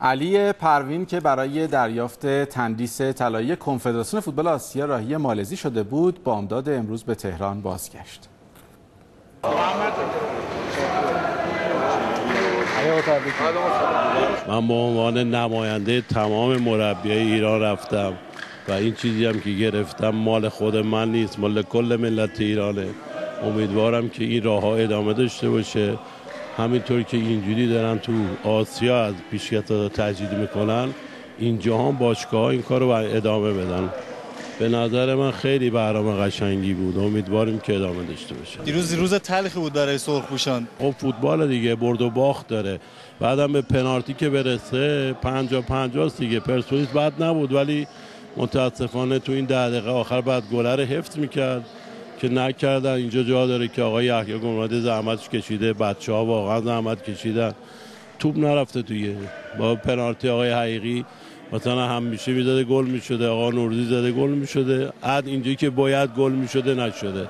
علی پروین که برای دریافت تندیس طلایی کنفدراسیون فوتبال آسیا راهی مالزی شده بود، بامداد امروز به تهران بازگشت. من به عنوان نماینده تمام مربیای ایران رفتم و این چیزی هم که گرفتم مال خود من نیست، مال کل ملت ایرانه. امیدوارم که این راه ها ادامه داشته باشه، همینطور که اینجوری دارن تو آسیا از پیشکسوتا تجدید میکنن، اینجا هم باشگاه ها این کار رو ادامه بدن. به نظر من خیلی برنامه قشنگی بود، امیدواریم که ادامه داشته باشه. دیروز روز تلخی بود برای سرخپوشان. خب فوتبال دیگه، برد و باخت داره، بعدم به پنالتی که برسه 50-50 دیگه. پرسپولیس بد نبود ولی متاسفانه تو این 10 دقیقه آخر بعد گله رو حفظ میکرد که نکردن. اینجا جا داره که آقای یحیی گنبده زحمتش کشیده، بچه‌ها واقعا زحمت کشیدن، توپ نرفته توی با پنالتی آقای حقیقی مثلا همیشه میزده گل میشده، آقا نوروزی زده گل میشده، اینجایی که باید گل میشده نشده.